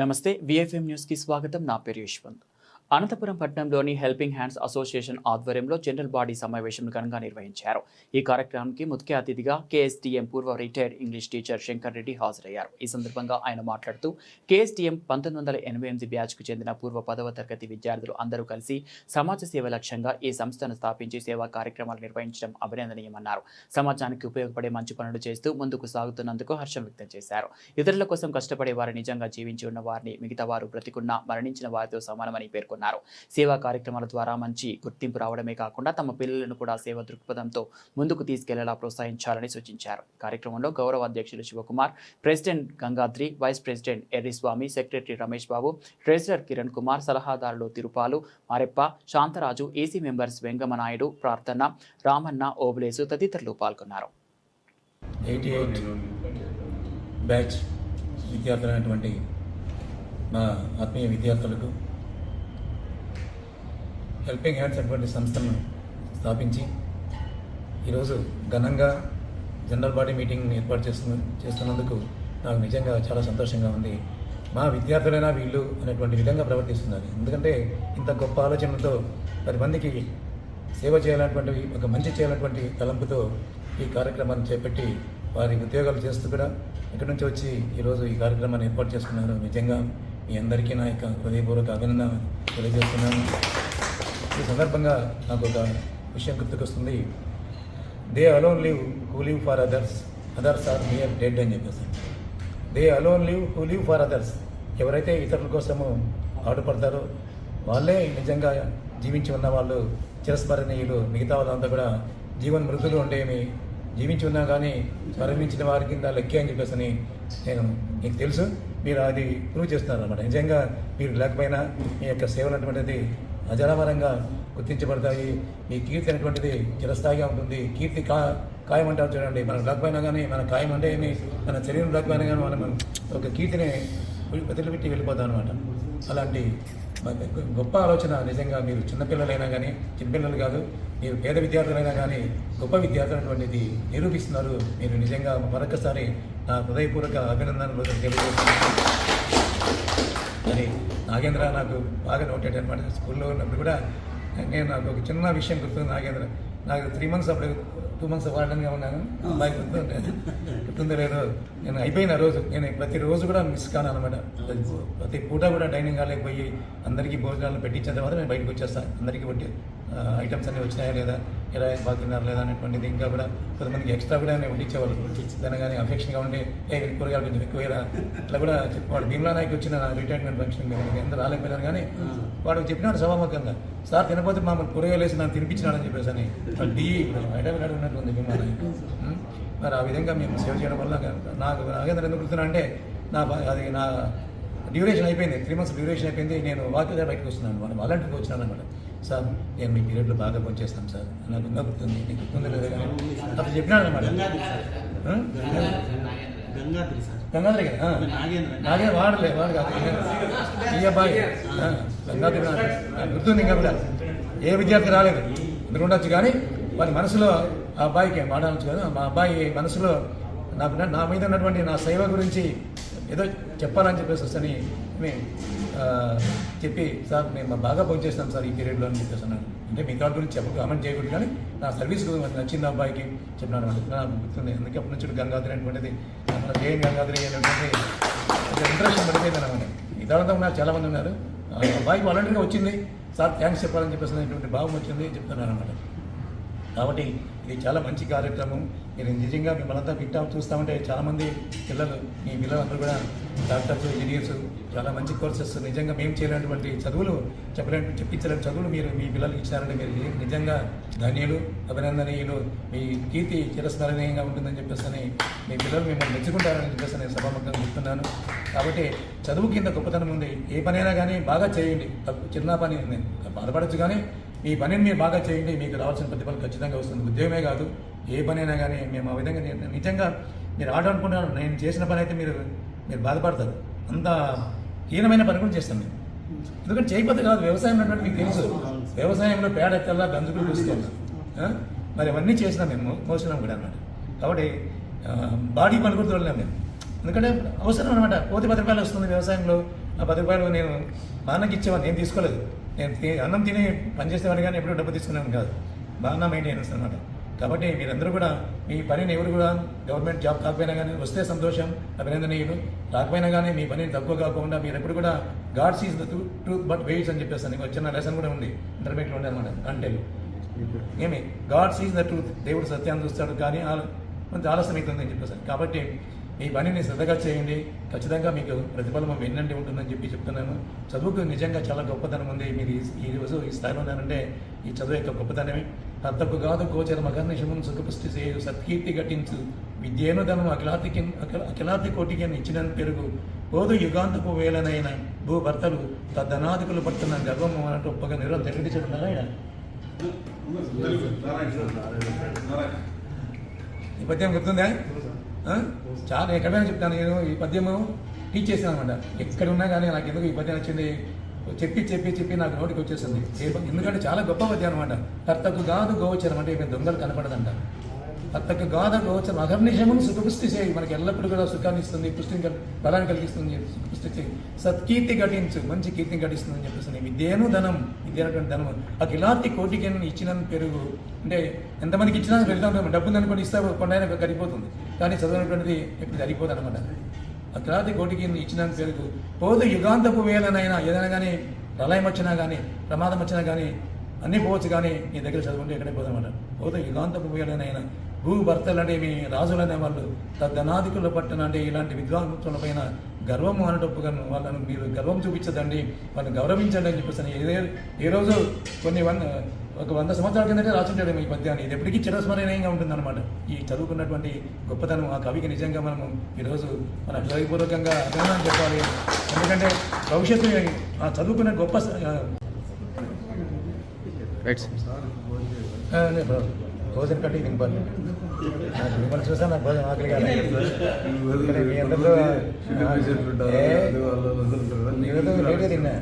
నమస్తే VFM news కి స్వాగతం. నా పేరు యశ్వంత్. అనంతపురం పట్టణంలోని హెల్పింగ్ హ్యాండ్స్ అసోసియేషన్ ఆధ్వర్యంలో జనరల్ బాడీ సమావేశం ఘనంగా నిర్వహించారు. ఈ కార్యక్రమానికి ముఖ్య అతిథిగా కేఎస్టీఎం పూర్వ retired English teacher Shankar Reddy హాజరయ్యారు. ఈ సందర్భంగా ఆయన మాట్లాడుతూ కేఎస్టీఎం 1988 బ్యాచ్కు చెందిన పూర్వ 10వ తరగతి విద్యార్థులు అందరూ కలిసి సమాజ సేవ లక్ష్యంగా ఈ సంస్థను స్థాపించి సేవా కార్యక్రమాలు నిర్వహించడం అభినందనీయమన్నారు. సమాజానికి ఉపయోగపడే మంచి పనులు చేస్తూ ముందుకు సాగుతున్నందుకు హర్షం వ్యక్తం చేశారు. ఇతరుల కోసం కష్టపడే వారు నిజంగా జీవించి ఉన్న వారిని మిగతా వారు బ్రతికున్నా మరణించిన వారితో సమానమని పేర్కొన్నారు. సేవా కార్యక్రమాల ద్వారా మంచి గుర్తింపు రావడమే కాకుండా తమ పిల్లలను కూడా సేవ దృక్పథంతో ముందుకు తీసుకెళ్లేలా ప్రోత్సహించాలని సూచించారు. కార్యక్రమంలో గౌరవ అధ్యక్షులు Shivakumar, president Gangadri, vice president Erriswamy, secretary Ramesh Babu, treasurer Kiran Kumar, సలహాదారులు తిరుపాలు, మారెప్ప, శాంతరాజు, ఏసీ మెంబర్స్ వెంగమనాయుడు, ప్రార్థన, రామన్న, ఓబులేసు తదితరులు పాల్గొన్నారు. 88 బ్యాచ్ విద్యార్థులైనటువంటి మా ఆత్మీయ విద్యార్థులకు హెల్పింగ్ హ్యాండ్స్ అటువంటి సంస్థను స్థాపించి ఈరోజు ఘనంగా జనరల్ బాడీ మీటింగ్ ఏర్పాటు చేస్తున్నందుకు నాకు నిజంగా చాలా సంతోషంగా ఉంది. మా విద్యార్థులైనా వీళ్ళు అనేటువంటి విధంగా ప్రవర్తిస్తున్నారు. ఎందుకంటే ఇంత గొప్ప ఆలోచనలతో 10 మందికి సేవ చేయాలన్నటువంటి ఒక మంచి చేయాలన్నటువంటి తలంపుతో ఈ కార్యక్రమాన్ని చేపట్టి వారి ఉద్యోగాలు చేస్తూ కూడా ఇక్కడి నుంచి వచ్చి ఈరోజు ఈ కార్యక్రమాన్ని ఏర్పాటు చేసుకున్నారు. నిజంగా మీ అందరికీ నా యొక్క హృదయపూర్వక అభినందన తెలియజేస్తున్నాను. ఈ సందర్భంగా నాకు ఒక విషయం గుర్తుకొస్తుంది. They alone live who live for others, others are near dead అని చెప్పేసి. They alone live who live for others. ఎవరైతే ఇతరుల కోసము పాటుపడతారో వాళ్ళే నిజంగా జీవించి ఉన్న వాళ్ళు చిరస్మరణీయులు. మిగతా వాళ్ళంతా కూడా జీవన్ మృతులు అంటే ఏమి జీవించి ఉన్నా కానీ మరణించిన వారి కింద లెక్కే అని చెప్పేసి నేను మీకు తెలుసు. మీరు అది ప్రూవ్ చేస్తున్నారు అన్నమాట. నిజంగా మీరు లేకపోయినా మీ యొక్క సేవలు అటువంటిది అజరామరంగా గుర్తించబడతాయి. మీ కీర్తి అనేటువంటిది చిరస్థాయిగా ఉంటుంది. కీర్తి ఖాయం అంటారు చూడండి. మనం లేకపోయినా కానీ మన ఖాయం అంటే ఏమి, మన శరీరం లేకపోయినా కానీ మనం ఒక కీర్తిని వదిలిపెట్టి వెళ్ళిపోతాం అనమాట. అలాంటి గొప్ప ఆలోచన నిజంగా మీరు చిన్నపిల్లలైనా కానీ, చిన్నపిల్లలు కాదు, మీరు పేద విద్యార్థులైనా కానీ గొప్ప విద్యార్థులు అటువంటిది నిరూపిస్తున్నారు. మీరు నిజంగా మరొకసారి నా హృదయపూర్వక అభినందనలు తెలియజేస్తున్నాను. మరి నాగేంద్ర నాకు బాగా నోటెడ్ అనమాట. స్కూల్లో ఉన్నప్పుడు కూడా నేను నాకు ఒక చిన్న విషయం గుర్తుంది. నాగేంద్ర నాకు 3 months అప్పుడు 2 months వాడడంగా ఉన్నాను. బాగా గుర్తుందో లేదో, నేను అయిపోయిన రోజు నేను ప్రతిరోజు కూడా మిస్ కాను అనమాట. ప్రతి పూట కూడా డైనింగ్ హాల్కి పోయి అందరికీ భోజనాలు పెట్టించిన తర్వాత నేను బయటకు వచ్చేస్తాను. అందరికీ బట్టి ఐటమ్స్ అన్నీ వచ్చినాయా లేదా, ఎలా బాగా తిన్నారు లేదా అనేటువంటిది. ఇంకా కూడా కొంతమందికి ఎక్స్ట్రా కూడా నేను వడ్డించేవాళ్ళు. దాని కానీ అఫెక్షన్గా ఉంటే కూరగాయలు కొంచెం ఎక్కువ అట్లా కూడా చెప్పేవాడు. భీమ్లా నాయక్ వచ్చిన రిటైర్మెంట్ ఫంక్షన్ ఎంత రాలేకపోయినారు కానీ వాడు చెప్పినాడు సభాముఖంగా, సార్ తినపోతే మమ్మల్ని కూరగాయలు వేసి నన్ను తినిపించినాడని చెప్పేసి అని హైదరాబాద్ ఉన్నట్టుంది భీమ్లా నాయక్. మరి ఆ విధంగా మేము సేవ చేయడం వల్ల నాకు నాగేంద్ర ఎందుకు గుర్తున్నా అంటే అది నా డ్యూరేషన్ అయిపోయింది. 3 months డ్యూరేషన్ అయిపోయింది. నేను వాకిగా బయటకు వస్తున్నాను, మనం వాలంటీర్కి వచ్చినాను అనమాట. సార్ నేను మీ పీరియడ్లో బాగా పనిచేస్తాను సార్, నాకు ఇంకా గుర్తుంది, నీకు గుర్తుంది లేదా కానీ అతను చెప్పినాడు అనమాట. గంగాధరి కదా, నాగే వాడు కాదు ఈ అబ్బాయి గంగాధరి నాకు గుర్తుంది. ఇంకా కూడా ఏ విద్యార్థి రాలేదు ఎందుకు ఉండొచ్చు కానీ వారి మనసులో ఆ అబ్బాయికి మాట్లాడచ్చు కదా. మా అబ్బాయి మనసులో నా మీద ఉన్నటువంటి నా సేవ గురించి ఏదో చెప్పాలని చెప్పేసి వస్తని చెప్పి, సార్ మేము బాగా పనిచేస్తాం సార్ ఈ పీరియడ్లో అని చెప్పేసి అన్నాను. అంటే మిగతా గురించి కామెంట్ చేయకూడదు కానీ నా సర్వీస్ నచ్చింది అబ్బాయికి చెప్పినాను అనమాట. నాకు గుర్తుంది. అందుకే అప్పటి నుంచి గంగాధరి అనేటువంటిది మన జైన్ గంగాధరి అనేటువంటి ఇంట్రెస్ట్ పడిపోయింది అనమాట. ఇతరులతో ఉన్నారు, చాలామంది ఉన్నారు. అబ్బాయికి వాలంటీర్గా వచ్చింది, సార్ థ్యాంక్స్ చెప్పాలని చెప్పేసి అనేటువంటి భావం వచ్చింది చెప్తున్నాను అనమాట. కాబట్టి ఇది చాలా మంచి కార్యక్రమం. మీరు నిజంగా మిమ్మల్ని వింటా చూస్తామంటే చాలామంది మీ పిల్లలందరూ కూడా డాక్టర్స్, ఇంజనీర్స్, చాలా మంచి కోర్సెస్, నిజంగా మేము చేయలేనటువంటి చదువులు చెప్పించలేని చదువులు మీరు మీ పిల్లలకి ఇచ్చారంటే మీరు నిజంగా ధన్యులు, అభినందనీయులు. మీ కీర్తి చిరస్మరణీయంగా ఉంటుందని చెప్పేసి మీ పిల్లలు మిమ్మల్ని మెచ్చుకుంటారని చెప్పేసి నేను సభాముఖంగా చెప్తున్నాను. కాబట్టి చదువు కింద గొప్పతనం ఉంది. ఏ పనైనా కానీ బాగా చేయండి. చిన్న పని బాధపడచ్చు కానీ ఈ పనిని మీరు బాగా చేయండి, మీకు రావాల్సిన ప్రతిఫలం ఖచ్చితంగా వస్తుంది. ఉద్యోగమే కాదు, ఏ పనైనా కానీ మేము ఆ విధంగా నిజంగా మీరు అనుకుంటున్నాను. నేను చేసిన పని అయితే మీరు బాధపడతారు. అంత హీనమైన పని కూడా చేస్తాం మేము. ఎందుకంటే చేయకపోతే కాదు, వ్యవసాయం అంటే మీకు తెలుసు. వ్యవసాయంలో పేడ ఎత్తల్లా గంజుకులు చూస్తున్నాం. మరి అవన్నీ చేసినాం మేము, మోసినాం కూడా అన్నమాట. కాబట్టి బాడీ పని కూడా తోడలేము మేము. ఎందుకంటే అవసరం అనమాట. కోటి 10 రూపాయలు వస్తుంది వ్యవసాయంలో, ఆ 10 రూపాయలు నేను మా అన్నకి ఇచ్చేవాడిని, నేను తీసుకోలేదు. నేను అన్నం తిని పనిచేసేవాడిని కానీ ఎప్పుడూ డబ్బు తీసుకునేవాడిని కాదు. బాగా మెయింటెనెన్స్ అనమాట. కాబట్టి మీరందరూ కూడా మీ పనిని ఎవరు కూడా గవర్నమెంట్ జాబ్ కాకపోయినా కానీ వస్తే సంతోషం, అభినందనీయులు. రాకపోయినా కానీ మీ పనిని తక్కువ కాకుండా మీరు ఎప్పుడు కూడా God seize the truth but weights అని చెప్పేస్తాను. ఒక చిన్న లెసన్ కూడా ఉంది, ఇంటర్మీడియట్లో ఉండే అనమాట. అంటే ఏమి గాడ్ సీజ్ ద ట్రూత్, దేవుడు సత్యాన్ని చూస్తాడు కానీ కొంచెం ఆలస్యం అవుతుంది అని చెప్పేసాను. కాబట్టి మీ పనిని శ్రద్ధగా చేయండి, ఖచ్చితంగా మీకు ప్రతిఫలం వెన్నంటి ఉంటుందని చెప్తున్నాను. చదువుకు నిజంగా చాలా గొప్పతనం ఉంది. మీరు ఈ రోజు ఈ స్థాయిలో ఉన్నారంటే ఈ చదువు యొక్క గొప్పతనమే. హత్తకు కాదు గోచర మగర్నిషమును సుఖపుష్టి చేయు, సత్కీర్తి ఘటించు, విద్యేను ధనము అఖిలాతి కోటికి ఇచ్చిన పెరుగు, పోదు యుగాంతపు వేలనైన భూభర్తలు తద్దనాదికులు పడుతున్న గర్వము అన్నట్టు ఒప్పగా నిరోధం తెలుగు చెప్తున్నారా ఆయన ఈ పద్యం గుర్తుందా? చాలా ఎక్కడైనా చెప్తాను. నేను ఈ పద్యము టీచ్ చేశాను అనమాట. ఎక్కడ ఉన్నా కానీ నాకు ఎందుకు ఈ పద్యం వచ్చింది చెప్పి నాకు నోటికి వచ్చేసింది. ఎందుకంటే చాలా గొప్ప పద్యం అనమాట. కర్తకు గాదు గోచరం అంటే ఇక దొంగలు కనపడదంట. కర్తకు గాద గోచరం అహర్నిశమును సుఖపుష్టి చేయి, మనకి ఎల్లప్పుడూ కూడా సుఖాన్ని ఇస్తుంది, బలాన్ని కలిగిస్తుంది. సుఖపుష్టి చేయి, సత్కీర్తి ఘటించు, మంచి కీర్తిని ఘటిస్తుందని చెప్పేసి. విద్యేను ధనం, విద్య అనేటువంటి ధనము అఖిలాతి కోటికి ఇచ్చిన పెరుగు. అంటే ఎంతమందికి ఇచ్చినా వెళ్తాం, డబ్బులు అనుకోని ఇస్తా కొండైనా కరిగిపోతుంది, కానీ చదువునటువంటిది ఎప్పుడు సరిపోదు అనమాట. అఖిలాతి కోటికి ఇచ్చిన పెరుగు, పోదు యుగాంతపు వేలనైనా, ఏదైనా కానీ ప్రళయం వచ్చినా కానీ ప్రమాదం వచ్చినా కానీ అన్నీ పోవచ్చు, కానీ నీ దగ్గర చదువుకుంటే ఎక్కడే పోదన్నమాట. పోదు యుగాంతపు వేలనైనా భూభర్తలు అంటే మీ రాజులనే వాళ్ళు తద్దనాదికుల పట్టణ అంటే ఇలాంటి విద్వాంసుల పైన గర్వము అనేటప్పుగా వాళ్ళను మీరు గర్వం చూపించదండి, వాళ్ళని గౌరవించండి అని చెప్పేసి. ఏ రోజు ఒక 100 సంవత్సరాల కిందటే రాసుంటాడు ఈ పద్యాన్ని. ఇది ఎప్పటికీ చిరస్మరణీయంగా ఉంటుందన్నమాట. ఈ చదువుకున్నటువంటి గొప్పతనం ఆ కవికి నిజంగా మనము ఈరోజు మన హృదయపూర్వకంగా అభినందన చెప్పాలి. ఎందుకంటే భవిష్యత్తు ఆ చదువుకున్న గొప్ప భోజనం కట్టి తినిపాలి. నాకు మిమ్మల్ని చూసా నాకు భోజనం ఆకలి కాదు. మీ అందరిలో లేట్గా తిన్నా.